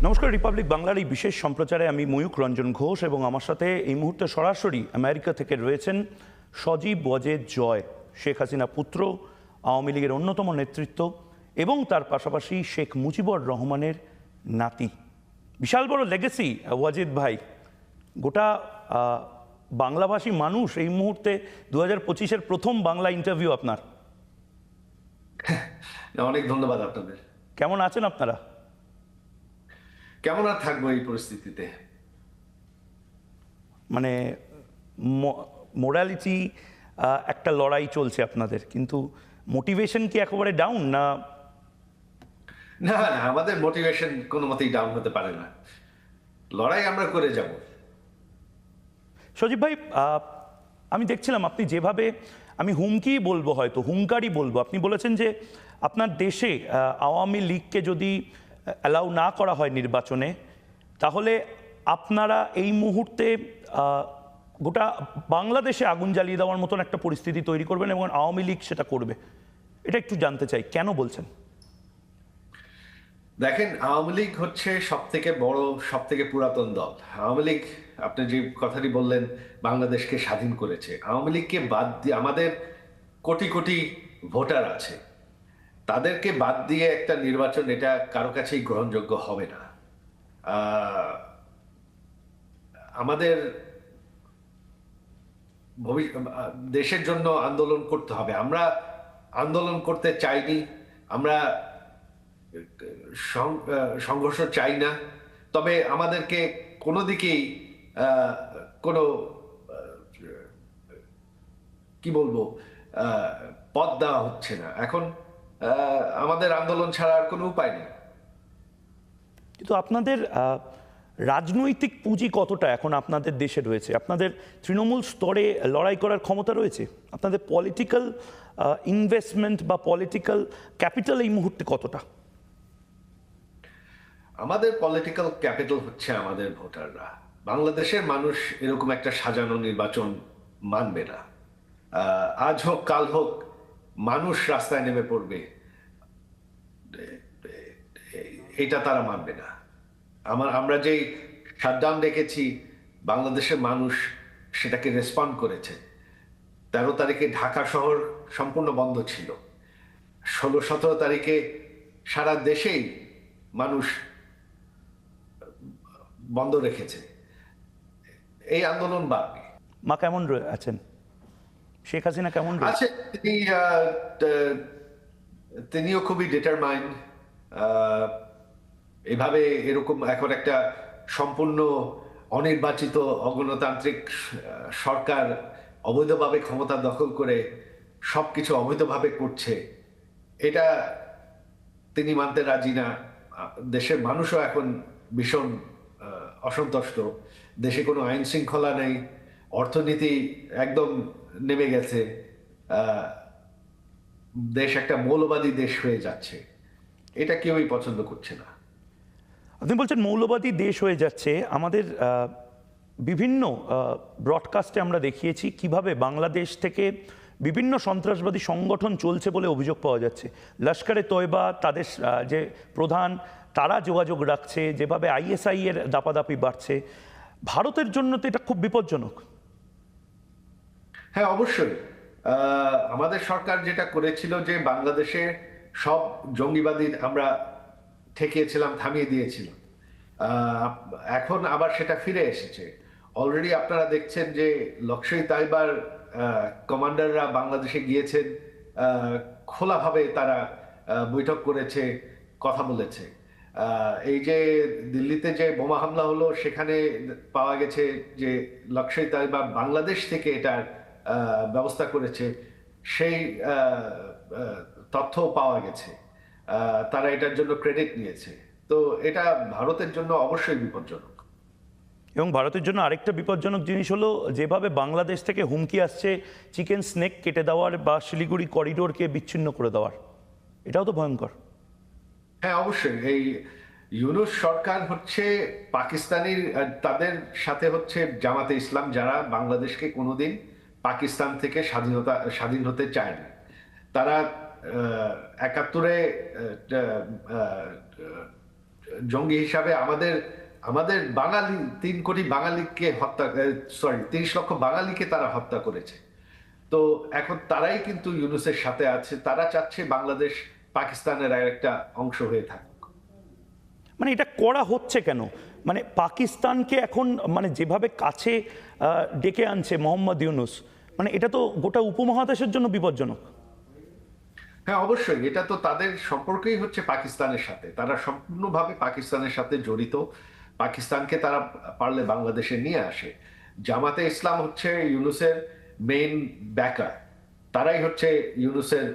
নমস্কার, রিপাবলিক বাংলার এই বিশেষ সম্প্রচারে আমি ময়ূক রঞ্জন ঘোষ এবং আমার সাথে এই মুহূর্তে সরাসরি আমেরিকা থেকে রয়েছেন সজীব ওয়াজেদ জয়, শেখ হাসিনা পুত্র, আওয়ামী লীগের অন্যতম নেতৃত্ব এবং তার পাশাপাশি শেখ মুজিবুর রহমানের নাতি। বিশাল বড় লেগেসি ওয়াজেদ ভাই। গোটা বাংলাভাষী মানুষ এই মুহূর্তে 2025-এর প্রথম বাংলা ইন্টারভিউ আপনার। অনেক ধন্যবাদ আপনাদের। কেমন আছেন আপনারা? কেমন আর থাকবো এই পরিস্থিতিতে? মানে মোরালিটি একটা লড়াই চলছে আপনাদের, কিন্তু মোটিভেশন কি একেবারে ডাউন না? না না, আমাদের মোটিভেশন কোনো মতেই ডাউন হতে পারে না। লড়াই আমরা করে যাব। সজীব ভাই, আমি দেখছিলাম আপনি যেভাবে, আমি হুমকি বলবো, হয়তো হুঙ্কারই বলবো, আপনি বলেছেন যে আপনার দেশে আওয়ামী লীগকে যদি অ্যালাউ না করা হয় নির্বাচনে, তাহলে আপনারা এই মুহূর্তে গোটা বাংলাদেশে আগুন জ্বালিয়ে দেওয়ার মতন একটা পরিস্থিতি তৈরি করবেন এবং আওয়ামী লীগ সেটা করবে। এটা একটু জানতে চাই, কেন বলছেন? দেখেন, আওয়ামী লীগ হচ্ছে সব থেকে বড়, সব থেকে পুরাতন দল। আওয়ামী লীগ, আপনি যে কথাটি বললেন, বাংলাদেশকে স্বাধীন করেছে। আওয়ামী লীগকে বাদ দিয়ে আমাদের কোটি কোটি ভোটার আছে, তাদেরকে বাদ দিয়ে একটা নির্বাচন, এটা কারো কাছেই গ্রহণযোগ্য হবে না। আমাদের দেশের জন্য আন্দোলন করতে হবে। আমরা আন্দোলন করতে চাইনি, আমরা সংঘর্ষ চাই না, তবে আমাদেরকে কোনো দিকেই কোনো কি বলবো পথ দেওয়া হচ্ছে না। এখন আমাদের আন্দোলন ছাড়া আর কোনো উপায় নেই। কিন্তু আপনাদের রাজনৈতিক পুঁজি কতটা এখন আপনাদের দেশে রয়েছে? আপনাদের তৃণমূল স্তরে লড়াই করার ক্ষমতা রয়েছে? আপনাদের পলিটিক্যাল ইনভেস্টমেন্ট বা পলিটিক্যাল ক্যাপিটাল এই মুহূর্তে কতটা? আমাদের পলিটিক্যাল ক্যাপিটাল হচ্ছে আমাদের ভোটাররা। বাংলাদেশের মানুষ এরকম একটা সাজানো নির্বাচন মানবে না। আজ হোক কাল হোক মানুষ রাস্তায় নেমে পড়বে, এটা তারা মানবে না। আমরা যেই শাটডাউন দেখেছি, বাংলাদেশের মানুষ সেটাকে রেসপন্ড করেছে। 13 তারিখে ঢাকা শহর সম্পূর্ণ বন্ধ ছিল। 16-17 তারিখে সারা দেশেই মানুষ বন্ধ রেখেছে। এই আন্দোলন বাড়বে। মা কেমন আছেন? শেখ হাসিনা কেমন আছে? তিনিও খুবই ডিটারমাইন্ড। এভাবে এরকম এখন একটা সম্পূর্ণ অনির্বাচিত অগণতান্ত্রিক সরকার অবৈধভাবে ক্ষমতা দখল করে সবকিছু অবৈধভাবে করছে, এটা তিনি মানতে রাজি না। দেশের মানুষও এখন ভীষণ অসন্তুষ্ট। দেশে কোনো আইন শৃঙ্খলা নেই, অর্থনীতি একদম নেমে গেছে, দেশ একটা মৌলবাদী দেশ হয়ে যাচ্ছে। এটা কেউই পছন্দ করছে না। আপনি বলছেন মৌলবাদী দেশ হয়ে যাচ্ছে। আমাদের বিভিন্ন ব্রডকাস্টে আমরা দেখিয়েছি কিভাবে বাংলাদেশ থেকে বিভিন্ন সন্ত্রাসবাদী সংগঠন চলছে বলে অভিযোগ পাওয়া যাচ্ছে। লস্করে তয়বা, তাদের যে প্রধান, তারা যোগাযোগ রাখছে, যেভাবে আইএসআই এর দাপাদাপি বাড়ছে। ভারতের জন্য তো এটা খুব বিপজ্জনক। হ্যাঁ, অবশ্যই। আমাদের সরকার যেটা করেছিল যে বাংলাদেশে সব জঙ্গিবাদী আমরা ঠেকিয়েছিলাম, থামিয়ে দিয়েছিলাম। এখন আবার সেটা ফিরে এসেছে। অলরেডি আপনারা দেখছেন যে লস্কর তাইবার কমান্ডাররা বাংলাদেশে গিয়েছেন, খোলাভাবে তারা বৈঠক করেছে, কথা বলেছে। এই যে দিল্লিতে যে বোমা হামলা হলো, সেখানে পাওয়া গেছে যে লস্কর তাইবা বাংলাদেশ থেকে এটার ব্যবস্থা করেছে, সেই তথ্য পাওয়া গেছে। তারা এটার জন্য ক্রেডিট নিয়েছে। তো এটা ভারতের জন্য অবশ্যই বিপজ্জনক। এবং ভারতের জন্য আরেকটা বিপজ্জনক জিনিস হলো যেভাবে বাংলাদেশ থেকে হুমকি আসছে চিকেন স্নেক কেটে দেওয়ার বা শিলিগুড়ি করিডোরকে বিচ্ছিন্ন করে দেওয়ার। এটাও তো ভয়ঙ্কর। হ্যাঁ, অবশ্যই। এই ইউনূস সরকার হচ্ছে পাকিস্তানি, তাদের সাথে হচ্ছে জামাতে ইসলাম, যারা বাংলাদেশকে কোনোদিন পাকিস্তান থেকে স্বাধীন হতে চায় না। তারা 71-এ জঙ্গি হিসাবে আমাদের আমাদের বাঙালি 3 কোটি বাঙালিকে হত্যা, 30 লক্ষ বাঙালিকে তারা হত্যা করেছে। তো এখন তারাই কিন্তু ইউনূসের সাথে আছে, তারা চাচ্ছে বাংলাদেশ পাকিস্তানের আর একটা অংশ হয়ে থাকুক। মানে এটা করা হচ্ছে কেন? মানে পাকিস্তানকে এখন মানে যেভাবে কাছে ডেকে আনছে মোহাম্মদ ইউনূস, মানে এটা তো গোটা উপমহাদেশের জন্য বিপজ্জনক। হ্যাঁ, অবশ্যই এটা তো তাদের সম্পর্কই হচ্ছে পাকিস্তানের সাথে, তারা সম্পূর্ণভাবে পাকিস্তানের সাথে জড়িত। পাকিস্তানকে তারা পারলে বাংলাদেশে নিয়ে আসে। জামাতে ইসলাম হচ্ছে ইউনূসের মেইন ব্যাকার, তারাই হচ্ছে ইউনূসের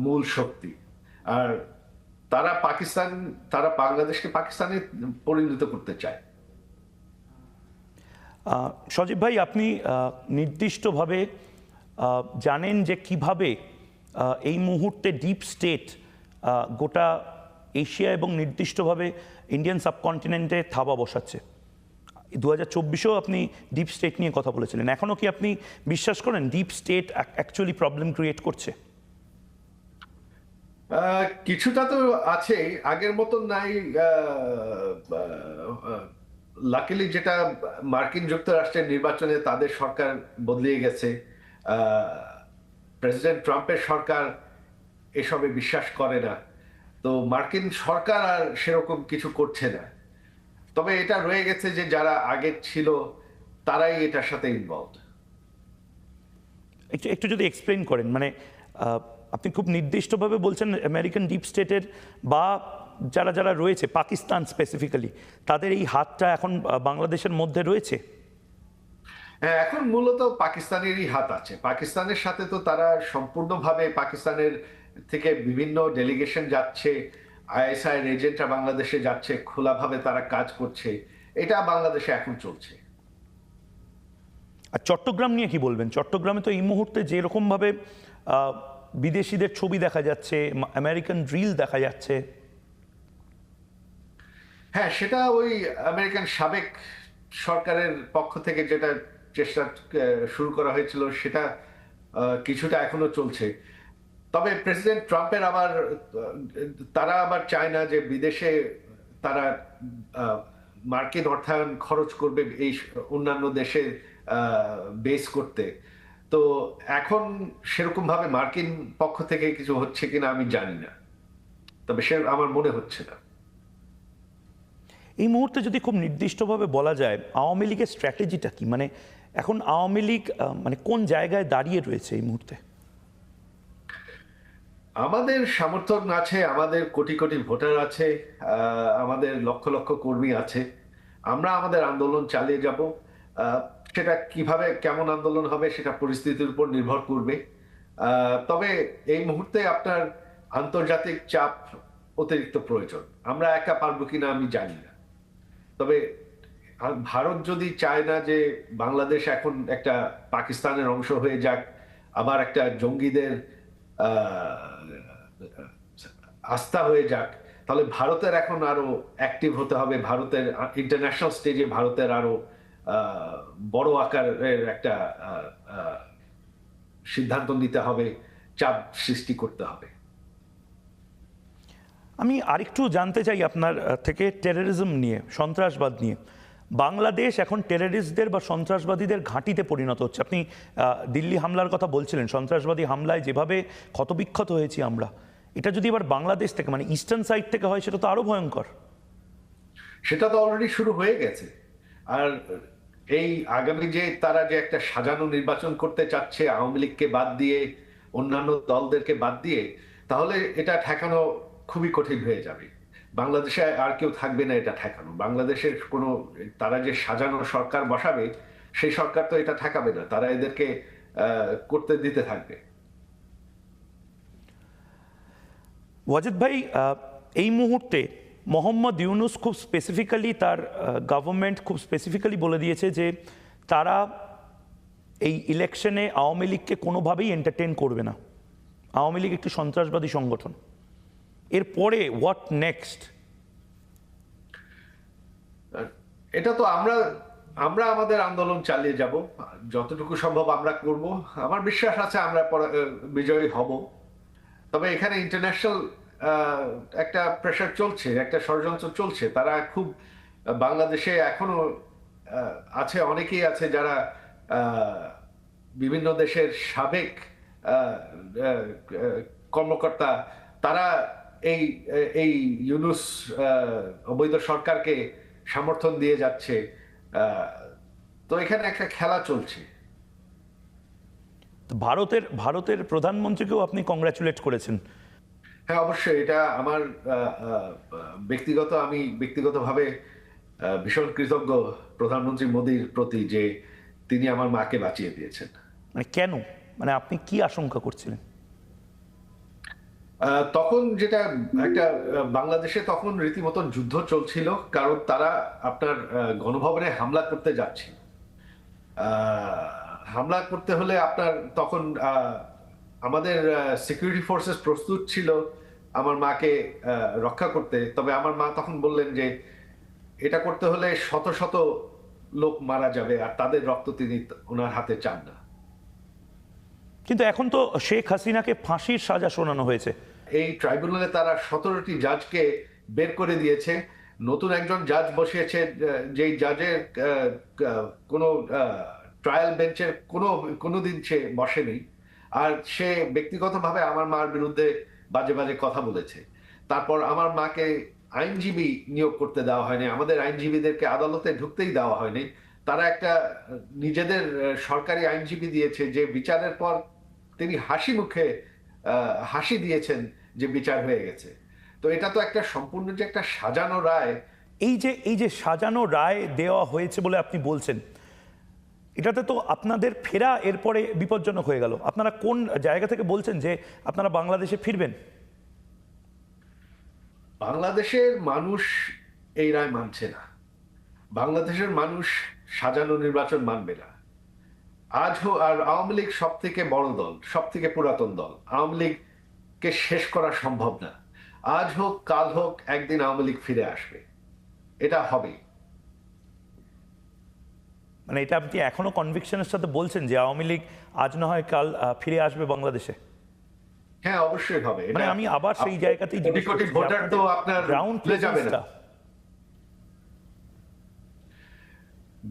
মূল শক্তি। আর তারা বাংলাদেশকে পাকিস্তানে পরিণত করতে চায়। সজীব ভাই, আপনি নির্দিষ্টভাবে জানেন যে কিভাবে এই মুহূর্তে ডিপ স্টেট গোটা এশিয়া এবং নির্দিষ্টভাবে ইন্ডিয়ান সাবকন্টিনেন্টে থাবা বসাচ্ছে। 2024-এও আপনি ডিপ স্টেট নিয়ে কথা বলেছিলেন। এখনও কি আপনি বিশ্বাস করেন deep state actually problem create করছে? কিছুটা তো আছে, আগের মতন নাই। লাকিলি যেটা মার্কিন যুক্তরাষ্ট্রের নির্বাচনে তাদের সরকার বদলিয়ে গেছে, প্রেসিডেন্ট ট্রাম্পের সরকার এসবে বিশ্বাস করে না, তো মার্কিন সরকার আর সেরকম কিছু করছে না। তবে এটা রয়ে গেছে যে যারা আগে ছিল তারাই এটার সাথে ইনভলভ। একটু একটু যদি এক্সপ্লেন করেন, মানে আপনি খুব নির্দিষ্টভাবে বলছেন আমেরিকান ডিপ স্টেটের বা যারা যারা রয়েছে পাকিস্তান স্পেসিফিক্যালি, তাদের এই হাতটা এখন বাংলাদেশের মধ্যে রয়েছে। হ্যাঁ, এখন মূলত পাকিস্তানেরই হাত আছে। পাকিস্তানের সাথে তো তারা সম্পূর্ণভাবে, পাকিস্তানের থেকে বিভিন্ন ডেলিগেশন যাচ্ছে, আইএসআই এজেন্টরা বাংলাদেশে যাচ্ছে, খোলাভাবে তারা কাজ করছে, এটা বাংলাদেশে এখন চলছে। আর চট্টগ্রাম নিয়ে কি বলবেন? চট্টগ্রামে তো এই মুহূর্তে যেরকমভাবে বিদেশিদের ছবি দেখা যাচ্ছে, আমেরিকান ড্রিল দেখা যাচ্ছে। হ্যাঁ, সেটা ওই আমেরিকান সাবেক সরকারের পক্ষ থেকে যেটা চেষ্টা শুরু করা হয়েছিল, সেটা কিছুটা এখনো চলছে। তবে প্রেসিডেন্ট ট্রাম্পের আবার তারা আবার চায় না যে বিদেশে তারা মার্কিন অর্থায়ন খরচ করবে এই অন্যান্য দেশে বেস করতে। তো এখন সেরকম ভাবে মার্কিন পক্ষ থেকে কিছু হচ্ছে কিনা আমি জানি না, তবে সে আমার মনে হচ্ছে না। এই মুহূর্তে যদি খুব নির্দিষ্টভাবে বলা যায় আওয়ামী লীগের স্ট্র্যাটেজিটা কি? মানে এখন আওয়ামী লীগ মানে কোন জায়গায় দাঁড়িয়ে রয়েছে এই মুহূর্তে? আমাদের সমর্থন আছে, আমাদের কোটি কোটি ভোটার আছে, আমাদের লক্ষ লক্ষ কর্মী আছে। আমরা আমাদের আন্দোলন চালিয়ে যাব। সেটা কিভাবে, কেমন আন্দোলন হবে সেটা পরিস্থিতির উপর নির্ভর করবে। তবে এই মুহূর্তে আপনার আন্তর্জাতিক চাপ অতিরিক্ত প্রয়োজন। আমরা একা পারবো কিনা আমি জানি না। তবে ভারত যদি চায় না যে বাংলাদেশ এখন একটা পাকিস্তানের অংশ হয়ে যাক, আবার একটা জঙ্গিদের আস্থা হয়ে যাক, তাহলে ভারতের এখন আরো অ্যাক্টিভ হতে হবে। ভারতের ইন্টারন্যাশনাল স্টেজে ভারতের আরো বড় আকারের একটা সিদ্ধান্ত নিতে হবে, চাপ সৃষ্টি করতে হবে। আমি আরেকটু জানতে চাই আপনার থেকে টেররিজম নিয়ে, সন্ত্রাসবাদ নিয়ে। বাংলাদেশ এখন টেররিস্টদের বা সন্ত্রাসবাদীদের ঘাঁটিতে পরিণত হচ্ছে। আপনি দিল্লি হামলার কথা বলছিলেন, সন্ত্রাসবাদী হামলায় যেভাবে ক্ষতবিক্ষত হয়েছি আমরা, এটা যদি এবার বাংলাদেশ থেকে মানে ইস্টার্ন সাইড থেকে হয় সেটা তো আরো ভয়ঙ্কর। সেটা তো অলরেডি শুরু হয়ে গেছে। আর এই আগামী যে তারা যে একটা সাজানো নির্বাচন করতে চাচ্ছে আওয়ামী লীগকে বাদ দিয়ে, অন্যান্য দলদেরকে বাদ দিয়ে, তাহলে এটা ঠেকানো খুবই কঠিন হয়ে যাবে। বাংলাদেশে আর কেউ থাকবে না এটা ঠেকানো। বাংলাদেশের কোনো, তারা যে সাজানো সরকার বসাবে সেই সরকার তো এটা ঠেকাবে না, তারা এদেরকে করতে দিতে থাকবে। ওয়াজেদ ভাই, এই মুহূর্তে মোহাম্মদ ইউনূস খুব স্পেসিফিক্যালি, তার গভর্নমেন্ট খুব স্পেসিফিক্যালি বলে দিয়েছে যে তারা এই ইলেকশনে আওয়ামী লীগকে কোনোভাবেই এন্টারটেন করবে না। আওয়ামী লীগ একটি সন্ত্রাসবাদী সংগঠন। এরপরে হোয়াট নেক্সট? এটা তো আমরা আমরা আমাদের আন্দোলন চালিয়ে যাব, যতটুকু সম্ভব আমরা করব। আমার বিশ্বাস আছে আমরা বিজয়ী হব। তবে এখানে ইন্টারন্যাশনাল একটা প্রেশার চলছে, একটা ষড়যন্ত্র চলছে। তারা খুব বাংলাদেশে এখনো আছে, অনেকেই আছে যারা বিভিন্ন দেশের সাবেক আহ, আহ, কর্মকর্তা, তারা এই এই ইউনূস অবৈধ সরকারকে সমর্থন দিয়ে যাচ্ছে। আহ, তো এখানে একটা খেলা চলছে। তো ভারতের প্রধানমন্ত্রীকেও আপনি কংগ্রাচুলেট করেছেন। হ্যাঁ, অবশ্যই। এটা আমার আমি ব্যক্তিগতভাবে ভীষণ কৃতজ্ঞ প্রধানমন্ত্রী মোদীর প্রতি যে তিনি আমার মাকে বাঁচিয়ে দিয়েছেন। মানে কেন, মানে আপনি কি আশঙ্কা করছিলেন? তখন যেটা একটা বাংলাদেশে তখন রীতিমতন যুদ্ধ চলছিল, কারণ তারা আপনার গণভবনে হামলা করতে যাচ্ছিল। হামলা করতে হলে আপনার তখন আমাদের সিকিউরিটি ফোর্সেস প্রস্তুত ছিল আমার মাকে রক্ষা করতে। তবে আমার মা তখন বললেন যে এটা করতে হলে শত শত লোক মারা যাবে, আর তাদের রক্ত তিনি ওনার হাতে চান না। কিন্তু এখন তো শেখ হাসিনাকে ফাঁসির সাজা শোনানো হয়েছে। এই ট্রাইব্যুনালে তারা 17টি জাজকে বের করে দিয়েছে, নতুন একজন জাজ বসিয়েছে, যেই জাজের কোনো ট্রায়াল বেঞ্চের কোনো দিন সে বসেনি, আর সে ব্যক্তিগতভাবে আমার মার বিরুদ্ধে বাজে বাজে কথা বলেছে। তারপর আমার মাকে আইনজীবী নিয়োগ করতে দেওয়া হয়নি, আমাদের আইনজীবীদেরকে আদালতে ঢুকতেই দেওয়া হয়নি। তারা একটা নিজেদের সরকারি আইনজীবী দিয়েছে, যে বিচারের পর তিনি হাসি মুখে হাসি দিয়েছেন যে বিচার হয়ে গেছে। তো এটা তো একটা সম্পূর্ণ যে একটা সাজানো রায়। এই যে সাজানো রায় দেওয়া হয়েছে বলে আপনি বলছেন, এটাতে তো আপনাদের ফেরা এরপরে বিপজ্জনক হয়ে গেল। আপনারা কোন জায়গা থেকে বলছেন যে আপনারা বাংলাদেশে ফিরবেন? বাংলাদেশের মানুষ এই রায় মানছে না, বাংলাদেশের মানুষ সাজানো নির্বাচন মানবে না। আর আওয়ামী লীগ সব থেকে বড় দল, সব থেকে পুরাতন দল। আওয়ামী লীগকে শেষ করা সম্ভব না। আজ হোক কাল হোক একদিন আওয়ামী লীগ ফিরে আসবে, এটা হবে। মানে এটা আপনি এখনো কনভিকশনের সাথে বলছেন যে আওয়ামী লীগ আজ না হয় কাল ফিরে আসবে বাংলাদেশে? হ্যাঁ, অবশ্যই হবে। মানে আমি আবার সেই জায়গাতেই কোটি কোটি ভোটার তো আপনার গ্রাউন্ড ভুলে যাবে না।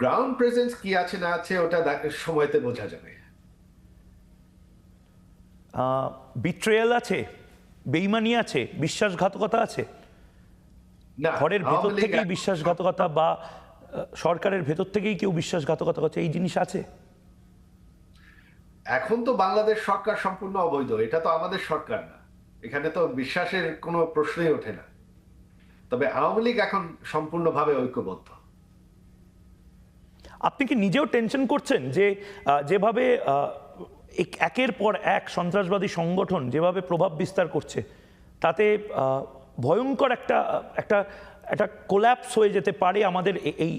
গ্রাউন্ড প্রেজেন্স কি আছে না আছে ওটা সময়তে বোঝা যাবে। বিট্রেয়াল আছে, বেইমানি আছে, বিশ্বাসঘাতকতা আছে। না, ঘরের ভেতর আওয়ামী লীগ থেকেই বিশ্বাসঘাতকতা, বা সরকারের ভেতর থেকেই কেউ বিশ্বাসঘাতকতা করছে, এই জিনিস আছে? এখন তো বাংলাদেশ সরকার সম্পূর্ণ অবৈধ, এটা তো আমাদের সরকার না, এখানে তো বিশ্বাসের কোনো প্রশ্নই ওঠে না। তবে আওয়ামী লীগ এখন সম্পূর্ণভাবে ঐক্যবদ্ধ। আপনি কি নিজেও টেনশন করছেন যে যেভাবে একের পর এক সন্ত্রাসবাদী সংগঠন যেভাবে প্রভাব বিস্তার করছে, তাতে ভয়ঙ্কর একটা একটা একটা কোল্যাপস হয়ে যেতে পারে আমাদের এই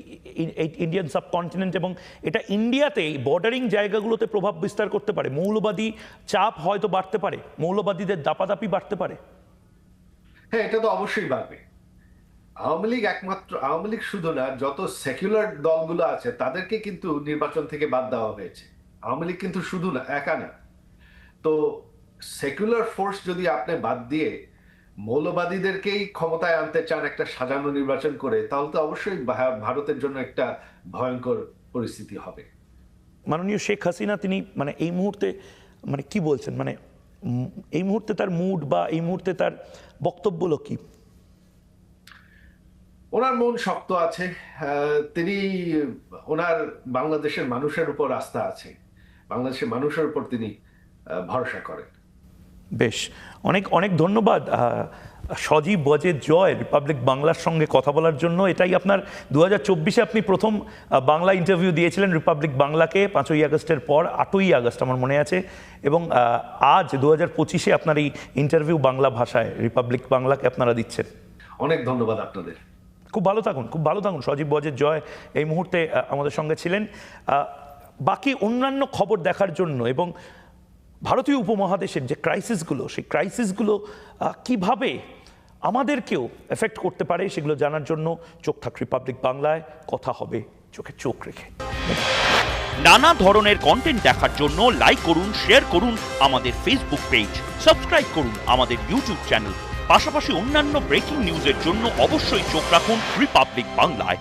ইন্ডিয়ান সাবকন্টিনেন্ট, এবং এটা ইন্ডিয়াতে এই বর্ডারিং জায়গাগুলোতে প্রভাব বিস্তার করতে পারে? মৌলবাদী চাপ হয়তো বাড়তে পারে, মৌলবাদীদের দাপাদাপি বাড়তে পারে। হ্যাঁ, এটা তো অবশ্যই বাড়বে। আওয়ামী লীগ শুধু না, যত সেকুলার দলগুলো আছে তাদেরকে কিন্তু নির্বাচন থেকে বাদ দেওয়া হয়েছে। আওয়ামী লীগ কিন্তু শুধু না, একা না। তো সেকুলার ফোর্স যদি আপনি বাদ দিয়ে মৌলবাদীদেরকেই ক্ষমতায় আনতে চান একটা সাজানো নির্বাচন করে, তাহলে তো অবশ্যই ভারতের জন্য একটা ভয়ঙ্কর পরিস্থিতি হবে। মাননীয় শেখ হাসিনা তিনি মানে এই মুহূর্তে মানে কি বলছেন, মানে এই মুহূর্তে তার মুড বা এই মুহূর্তে তার বক্তব্যগুলো কি? ওনার মন শক্ত আছে। তিনি ওনার বাংলাদেশের মানুষের উপর আস্থা আছে, বাংলাদেশের মানুষের উপর তিনি ভরসা করেন। বেশ, অনেক অনেক ধন্যবাদ সজীব ওয়াজেদ জয় রিপাবলিক বাংলার সঙ্গে কথা বলার জন্য। এটাই আপনার 2024-এ আপনি প্রথম বাংলা ইন্টারভিউ দিয়েছিলেন রিপাবলিক বাংলাকে, 5ই আগস্টের পর 8ই আগস্ট আমার মনে আছে, এবং আজ 2025-এ আপনার এই ইন্টারভিউ বাংলা ভাষায় রিপাবলিক বাংলাকে আপনারা দিচ্ছেন। অনেক ধন্যবাদ আপনাদের। খুব ভালো থাকুন, খুব ভালো থাকুন। সজীব ওয়াজেদ জয় এই মুহূর্তে আমাদের সঙ্গে ছিলেন। বাকি অন্যান্য খবর দেখার জন্য এবং ভারতীয় উপমহাদেশের যে ক্রাইসিসগুলো, সেই ক্রাইসিসগুলো কিভাবে আমাদেরকেও এফেক্ট করতে পারে সেগুলো জানার জন্য চোখ থাক রিপাবলিক বাংলায়। কথা হবে চোখে চোখ রেখে। নানা ধরনের কন্টেন্ট দেখার জন্য লাইক করুন, শেয়ার করুন আমাদের ফেসবুক পেজ, সাবস্ক্রাইব করুন আমাদের ইউটিউব চ্যানেল। পাশাপাশি অন্যান্য ব্রেকিং নিউজের জন্য অবশ্যই চোখ রাখুন রিপাবলিক বাংলায়।